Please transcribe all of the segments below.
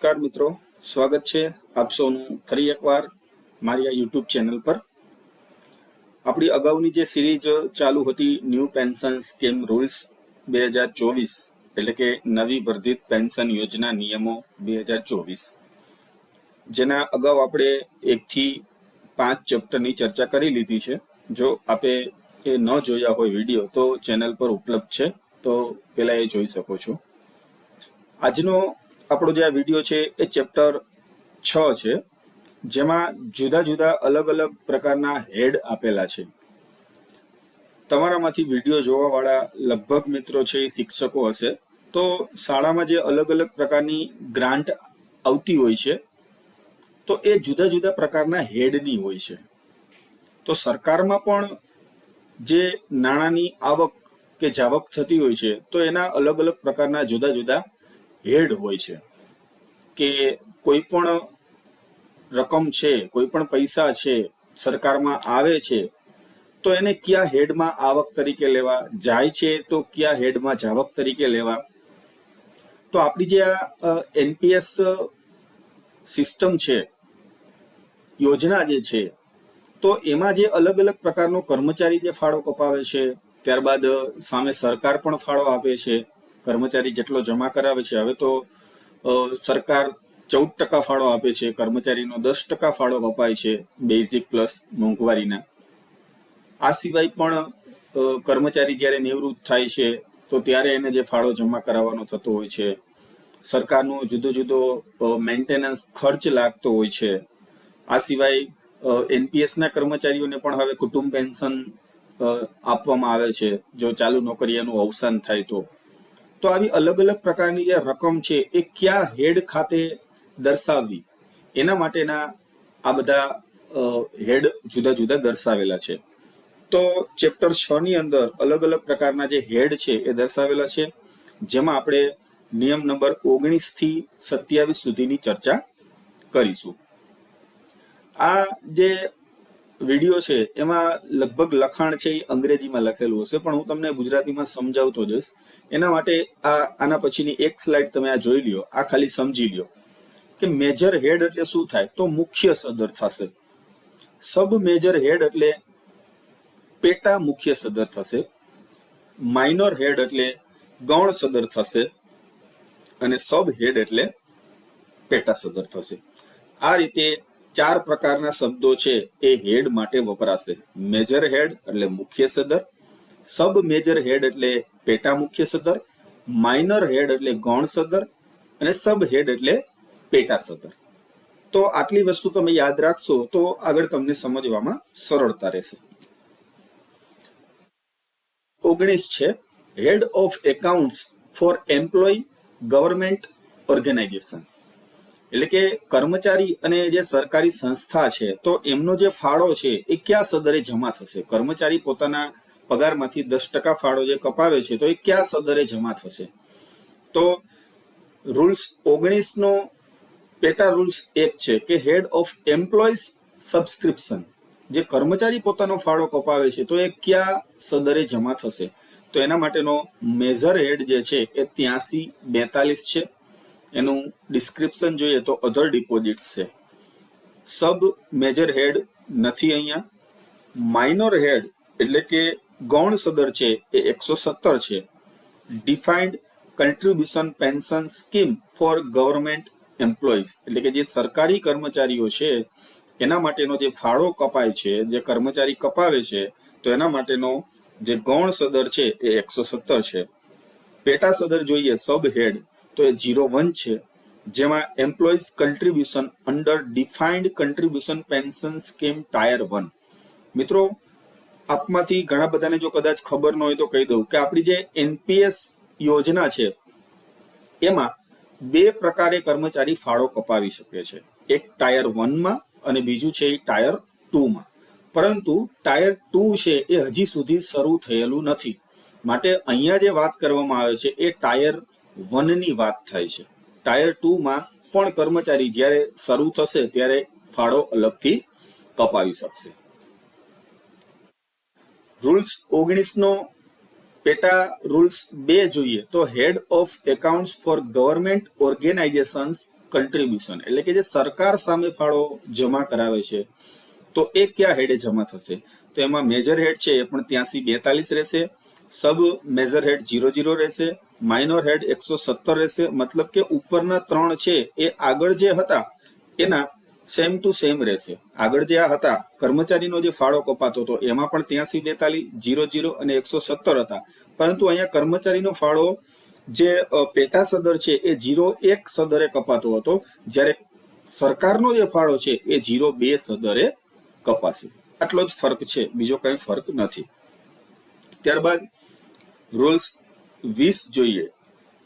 નમસ્કાર મિત્રો, સ્વાગત છે આપ સૌનું ફરી એકવાર મારી આ યુટ્યુબ ચેનલ પર. આપણી અગાઉની જે સિરીઝ ચાલુ હતી ન્યૂ પેન્શન સ્કીમ રૂલ્સ 2024 એટલે કે નવી વર્ધિત પેન્શન યોજના નિયમો 2024, જેના અગાઉ આપણે 1 થી 5 ચેપ્ટરની ચર્ચા કરી લીધી છે. જો આપે એ ન જોયા હોય વિડીયો તો ચેનલ પર ઉપલબ્ધ છે, તો પહેલા એ જોઈ શકો છો. આજનો આપણો જે આ વિડીયો છે એ ચેપ્ટર 6 છે, જેમાં જુદા જુદા અલગ અલગ પ્રકારના હેડ આપેલા છે. તમારામાંથી વિડીયો જોવાવાળા લગભગ મિત્રો છે એ શિક્ષકો હશે. તો શાળામાં જે અલગ અલગ પ્રકારની ગ્રાન્ટ આવતી હોય છે તો એ જુદા જુદા પ્રકારના હેડની હોય છે. તો સરકારમાં પણ જે નાણાંની આવક કે જાવક થતી હોય છે તો એના અલગ અલગ પ્રકારના જુદા જુદા હેડ હોય છે. કે કોઈ પણ રકમ છે, કોઈ પણ પૈસા છે સરકારમાં આવે છે તો એને કયા હેડમાં આવક તરીકે લેવા, જાય છે તો કયા હેડમાં જાવક તરીકે લેવા. તો આપણી જે આ એનપીએસ સિસ્ટમ છે, યોજના જે છે, તો એમાં જે અલગ અલગ પ્રકારનો કર્મચારી જે ફાળો કપાવે છે, ત્યારબાદ સામે સરકાર પણ ફાળો આપે છે. કર્મચારી જેટલો જમા કરાવે છે, હવે તો સરકાર 14% ફાળો આપે છે, કર્મચારીનો 10% ફાળો કપાય છે બેઝિક પ્લસ મોંઘવારીના. આ સિવાય પણ કર્મચારી જ્યારે નિવૃત્ત થાય છે તો ત્યારે એને જે ફાળો જમા કરાવવાનો થતો હોય છે, સરકારનો જુદો જુદો મેન્ટેનન્સ ખર્ચ લાગતો હોય છે. આ સિવાય એનપીએસના કર્મચારીઓને પણ હવે કુટુંબ પેન્શન આપવામાં આવે છે જો ચાલુ નોકરીયાનું અવસાન થાય તો. તો આવી અલગ અલગ પ્રકારની જે રકમ છે એ કયા હેડ ખાતે દર્શાવવી, એના માટેના આ બધા હેડ જુદા જુદા દર્શાવેલા છે. તો ચેપ્ટર 6 ની અંદર અલગ અલગ પ્રકારના જે હેડ છે એ દર્શાવેલા છે, જેમાં આપણે નિયમ નંબર 19 થી 27 સુધીની ચર્ચા કરીશું. આ જે વિડીયો છે એમાં લગભગ લખાણ છે એ અંગ્રેજીમાં લખેલું હશે, પણ હું તમને ગુજરાતીમાં સમજાવતો જઈશ. એના માટે આના પછીની એક સ્લાઇડ તમે આ જોઈ લ્યો, આ ખાલી સમજી લ્યો કે મેજર હેડ એટલે શું થાય. તો મુખ્ય સદર થશે. સબ મેજર હેડ એટલે પેટા મુખ્ય સદર થશે. માઇનોર હેડ એટલે ગૌણ સદર થશે, અને સબ હેડ એટલે પેટા સદર થશે. આ રીતે 4 પ્રકારના શબ્દો છે એ હેડ માટે વપરાશે. મેજર હેડ એટલે મુખ્ય સદર, સબ મેજર હેડ એટલે પેટા મુખ્ય સદર, માઇનર હેડ એટલે ગૌણ સદર, અને સબ હેડ એટલે પેટા સદર. તો આટલી વસ્તુ તમે યાદ રાખશો તો આગળ તમને સમજવામાં સરળતા રહેશે. 19 છે, head of accounts for employ government organisation. એટલે કે કર્મચારી અને જે સરકારી સંસ્થા છે તો એમનો જે ફાળો છે એ કયા સદરે જમા થશે. કર્મચારી પોતાના પગારમાંથી 10% ફાળો જે કપાવે છે તો એ કયા સદરે જમા થશે. તો રૂલ્સ 19 નો પેટા રૂલ્સ 1 છે કે હેડ ઓફ એમ્પ્લોઈઝ સબસ્ક્રિપ્શન. જે કર્મચારી પોતાનો ફાળો કપાવે છે તો એ કયા સદરે જમા થશે. તો એના માટેનો મેજર હેડ જે છે એ 8342 છે. એનું ડિસ્ક્રિપ્શન જોઈએ તો અધર ડિપોઝિટ્સ છે. સબ મેજર હેડ નથી અહીંયા. માઇનોર હેડ એટલે કે ગૌણ સદર છે એ 117 છે. Defined contribution pension scheme for government employees એટલે કે જે સરકારી કર્મચારીઓ છે એના માટેનો જે ફાળો કપાય છે, જે કર્મચારી કપાવે છે, તો એના માટેનો જે ગૌણ સદર છે એ 117 છે. પેટા સદર જોઈએ સબ હેડ તો એ 01 છે, જેમાં employees contribution under defined contribution pension scheme tier 1. મિત્રો, આપમાંથી ઘણા બધાને જો કદાચ ખબર ન હોય તો કહી દઉં કે આપણી જે એનપીએસ યોજના છે એમાં 2 પ્રકારે કર્મચારી ફાળો કપાવી શકે છે. એક ટાયર 1 માં અને બીજું છે એ ટાયર 2 માં. પરંતુ ટાયર 2 છે એ હજી સુધી શરૂ થયેલું નથી. માટે અહીંયા જે વાત કરવામાં આવે છે એ ટાયર 1 ની વાત થાય છે. ટાયર 2 માં પણ કર્મચારી જ્યારે શરૂ થશે ત્યારે ફાળો અલગથી કપાવી શકશે. રૂલ્સ 19 નો પેટા રૂલ્સ 2 જોઈએ તો head of accounts for government organisations contribution એટલે કે જે સરકાર સામે ફાળો જમા કરાવે છે તો એ કયા હેડે જમા થશે? તો એમાં મેજર હેડ છે એ પણ 83-42 રહેશે, સબ મેજર હેડ 00 રહેશે, માઇનર હેડ 117 રહેશે. મતલબ કે ઉપરના 3 છે એ આગળ જે હતા એના સેમ ટુ સેમ રહેશે. આગળ જે આ હતા કર્મચારીનો જે ફાળો કપાતો હતો એમાં પણ 83-42, 00 અને 117 હતા, પરંતુ અહીંયા કર્મચારીનો ફાળો જે પેટા સદર છે એ 01 સદરે કપાતો હતો, જ્યારે સરકારનો જે ફાળો છે એ 02 સદરે કપાશે. આટલો જ ફરક છે, બીજો કઈ ફરક નથી. ત્યારબાદ રૂલ્સ 20 જોઈએ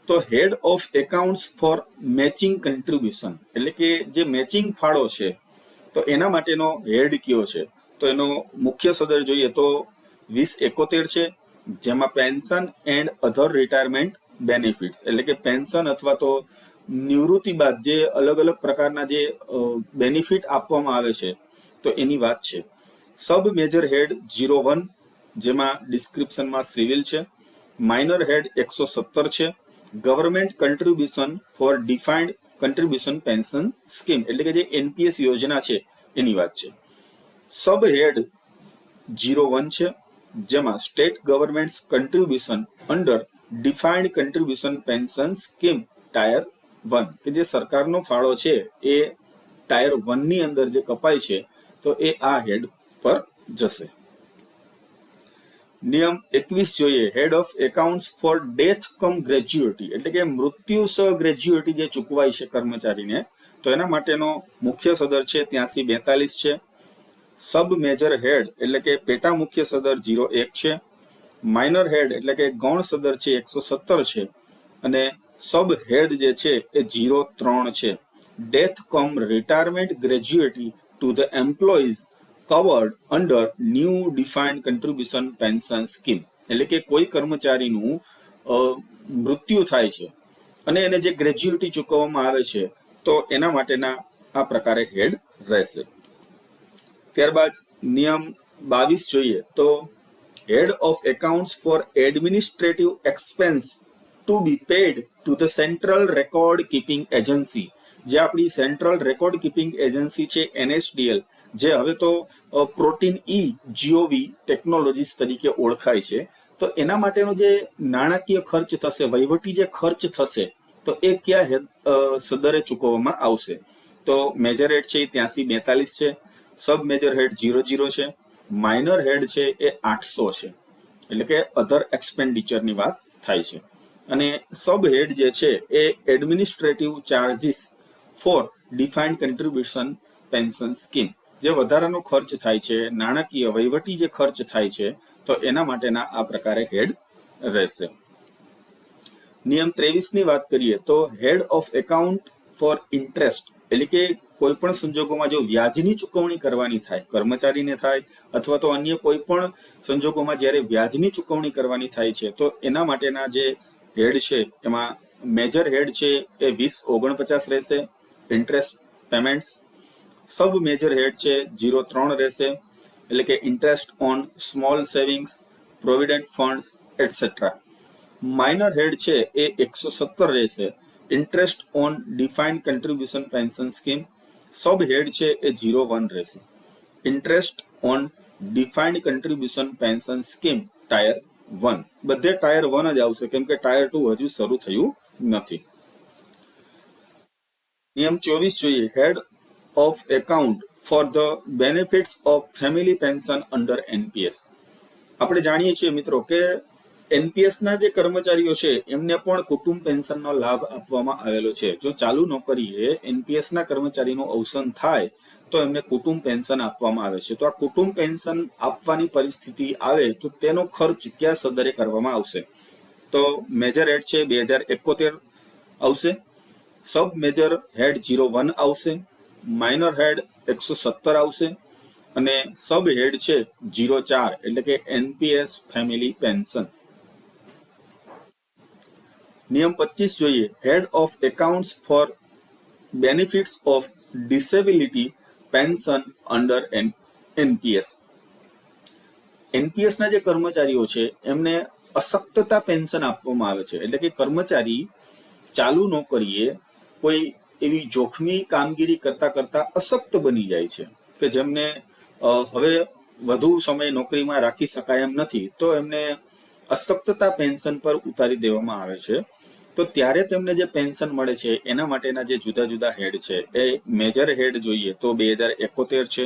તો head of accounts for matching contribution એટલે કે જે મેચિંગ ફાળો છે તો એના માટેનો હેડ કયો છે? તો એનો મુખ્ય સદર જોઈએ તો 2071 છે, જેમાં pension and other retirement benefits એટલે કે પેન્શન અથવા તો નિવૃત્તિ બાદ જે અલગ અલગ પ્રકારના જે બેનિફિટ આપવામાં આવે છે તો એની વાત છે. સબ મેજર હેડ 01, જેમાં ડિસ્ક્રિપ્શનમાં સિવિલ છે. માઇનર હેડ 117 છે, government contribution for defined contribution pension scheme એટલે કે જે એનપીએસ યોજના છે એની વાત છે. સબ હેડ 01 છે, જેમાં state government contribution under defined contribution pension scheme tier 1 કે જે સરકારનો ફાળો છે એ ટાયર 1 ની અંદર જે કપાય છે તો એ આ હેડ પર જશે. નિયમ 21 જોઈએ head of accounts for death cum gratuity એટલે કે મૃત્યુ સહ ગ્રેજ્યુએટી જે ચૂકવાય છે કર્મચારીને તો એના માટેનો મુખ્ય સદર છે 83-42 છે. સબ મેજર હેડ એટલે કે પેટા મુખ્ય સદર 01 છે, માઇનર હેડ એટલે કે ગૌણ સદર છે 117 છે અને સબ હેડ જે છે એ 03 છે. Death cum retirement gratuity to the employees covered under new defined contribution pension scheme એટલે કે કોઈ કર્મચારીનું મૃત્યુ થાય છે અને એને જે ગ્રેજ્યુએટી ચૂકવવામાં આવે છે તો એના માટેના આ પ્રકારે હેડ રહેશે. ત્યારબાદ નિયમ 22 જોઈએ તો head of accounts for administrative expense to be paid to the central record keeping agency જે આપણી સેન્ટ્રલ રેકોર્ડ કીપિંગ એજન્સી છે NSDL જે હવે તો પ્રોટીન GOV ટેકનોલોજીસ તરીકે ઓળખાય છે તો એના માટેનો જે નાણાકીય ખર્ચ થશે વહીવટી જે ખર્ચ થશે તો એ કયા સદરે ચૂકવવામાં આવશે? તો મેજર હેડ છે એ 83-42 છે, સબ મેજર હેડ 00 છે, માઇનર હેડ છે એ 800 છે એટલે કે અધર એક્સપેન્ડિચરની વાત થાય છે અને સબ હેડ જે છે એ administrative charges for defined contribution pension scheme જે વધારાનો ખર્ચ થાય છે નાણાકીય વહીવટી જે ખર્ચ થાય છે તો એના માટેના આ પ્રકારે હેડ રહેશે. નિયમ 23 ની વાત કરીએ તો head of account for interest એટલે કે કોઈ પણ સંજોગોમાં જો વ્યાજની ચૂકવણી કરવાની થાય કર્મચારીને થાય અથવા તો અન્ય કોઈ પણ સંજોગોમાં જ્યારે વ્યાજની ચૂકવણી કરવાની થાય છે તો એના માટેના જે હેડ છે એમાં મેજર હેડ છે એ 2049 રહેશે, interest payments. Sub major head છે 03 રહેશે એટલે કે interest on small savings, provident funds etcetera. Minor head છે એ 117 રહેશે, interest on defined contribution pension scheme. Sub head છે એ 01 રહેશે, interest on defined contribution pension scheme tier 1. બધે ટાયર 1 જ આવશે કેમ કે ટાયર 2 હજુ શરૂ થયું નથી. નિયમ 24 જોઈએ head of account for the benefits of family pension under NPS. આપણે જાણીએ છીએ મિત્રો કે NPS ના જે કર્મચારીઓ છે એમને પણ કુટુંબ પેન્શનનો લાભ આપવામાં આવેલો છે. જો ચાલુ નોકરીએ NPS ના કર્મચારીનું અવસાન થાય તો એમને કુટુંબ પેન્શન આપવામાં આવે છે. તો આ કુટુંબ પેન્શન આપવાની પરિસ્થિતિ આવે તો તેનો ખર્ચ કયા સદરે કરવામાં આવશે? તો મેજર હેડ છે 2071 આવશે, સબ મેજર હેડ 01 આવશે, માઇનર હેડ 117 આવશે અને સબ હેડ છે 04 એટલે કે NPS ફેમિલી પેન્શન. નિયમ 25 જોઈએ head of accounts for benefits of disability pension under NPS. NPS ના જે કર્મચારીઓ છે એમને અશક્તતા પેન્શન આપવામાં આવે છે એટલે કે કર્મચારી ચાલુ નોકરીએ કોઈ એવી જોખમી કામગીરી કરતા કરતા અશક્ત બની જાય છે કે જેમને હવે વધુ સમય નોકરીમાં રાખી શકાય એમ નથી, તો એમને અશક્તતા પેન્શન પર ઉતારી દેવામાં આવે છે. તો ત્યારે તેમને જે પેન્શન મળે છે એના માટેના જે જુદા જુદા હેડ છે એ મેજર હેડ જોઈએ તો 2071 છે,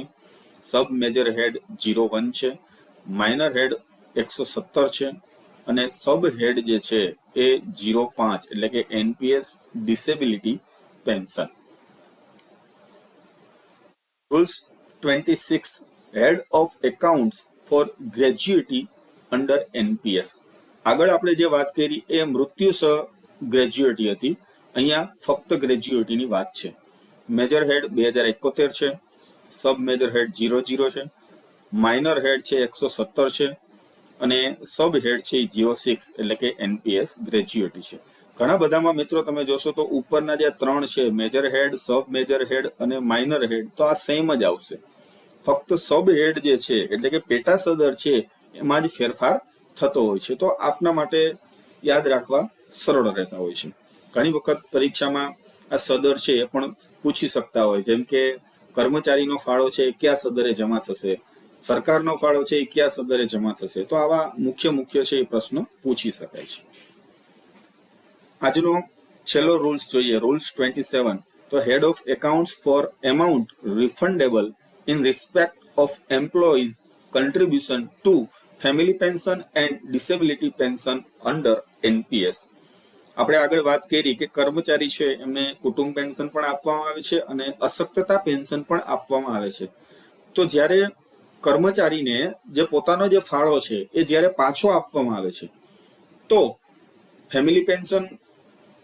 સબ મેજર હેડ 01 છે, માઇનર હેડ 117 છે અને સબ હેડ જે છે એ 05 એટલે કે NPS disability pension. Rules 26 head of accounts for gratuity under NPS. આગળ આપણે જે વાત કરી એ મૃત્યુસહ ગ્રેજ્યુએટી હતી, અહીંયા ફક્ત ગ્રેજ્યુએટીની વાત છે. મેજર હેડ 2071 છે, સબ મેજર હેડ 00 છે, માઇનર હેડ છે 117 છે અને સબ હેડ છે 06 એટલે કે એનપીએસ ગ્રેજ્યુએટી છે. ઘણા બધામાં મિત્રો તમે જોશો તો ઉપરના જે 3 છે મેજર હેડ, સબ મેજર હેડ અને માઇનર હેડ તો આ સેમ જ આવશે. ફક્ત સબ હેડ જે છે એટલે કે પેટા સદર છે એમાં જ ફેરફાર થતો હોય છે. તો આપના માટે યાદ રાખવા સરળ રહેતા હોય છે. ઘણી વખત પરીક્ષામાં આ સદર છે એ પણ પૂછી શકતા હોય, જેમ કે કર્મચારીનો ફાળો છે એ કયા સદરે જમા થશે, સરકારનો ફાળો છે એ કયા સદરે જમા થશે. તો આવા મુખ્ય છે એ પ્રશ્નો પૂછી શકાય છે. આજનો છેલ્લો રૂલ્સ જોઈએ, રૂલ્સ 27. તો head of accounts for amount refundable in respect of employees contribution to family pension and disability pension under NPS. આપણે આગળ વાત કરી કે કર્મચારી છે એમને કુટુંબ પેન્શન પણ આપવામાં આવે છે અને અશક્તતા પેન્શન પણ આપવામાં આવે છે. તો જ્યારે કર્મચારીને જે પોતાનો જે ફાળો છે એ જ્યારે પાછો આપવામાં આવે છે તો ફેમિલી પેન્શન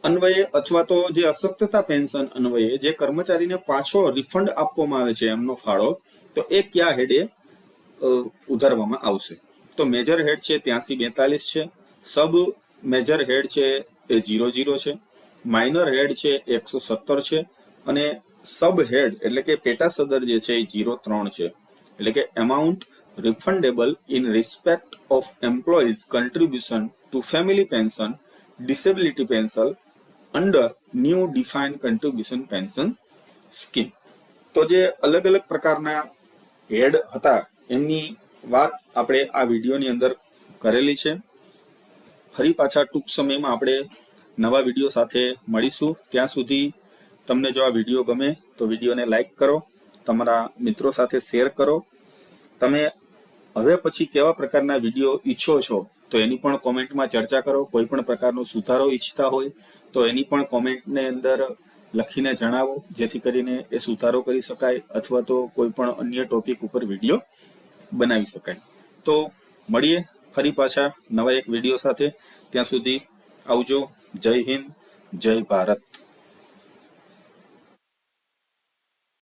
અન્વયે અથવા તો જે અશક્તતા પેન્શન અન્વયે જે કર્મચારીને પાછો રિફંડ આપવામાં આવે છે એમનો ફાળો, તો એ કયા હેડે ઉધારવામાં આવશે? તો મેજર હેડ છે 8342 છે, સબ મેજર હેડ છે એ 00 છે, માઇનર હેડ છે 117 છે અને સબ હેડ એટલે કે પેટા સદર જે છે એ 03 છે. એટલે કે amount refundable in respect of employees contribution to family pension disability pension under new defined contribution pension scheme. તો જે અલગ અલગ પ્રકારના હેડ હતા એમની વાત આપણે આ વિડીયોની અંદર કરેલી છે. ફરી પાછા ટૂંક સમયમાં આપણે નવા વિડીયો સાથે મળીશું. ત્યાં સુધી તમને જો આ વિડીયો ગમે તો વિડીયોને લાઈક કરો, તમારા મિત્રો સાથે શેર કરો. તમે હવે પછી કેવા પ્રકારના વિડીયો ઈચ્છો છો તો એની પણ કોમેન્ટમાં ચર્ચા કરો. કોઈ પણ પ્રકારનો સુધારો ઈચ્છતા હોય તો એની પણ કોમેન્ટને અંદર લખીને જણાવો, જેથી કરીને એ સુધારો કરી શકાય અથવા તો કોઈ પણ અન્ય ટોપિક ઉપર વિડીયો બનાવી શકાય. તો મળીએ ફરી પાછા નવા એક વિડીયો સાથે. ત્યાં સુધી આવજો. જય હિન્દ, જય ભારત.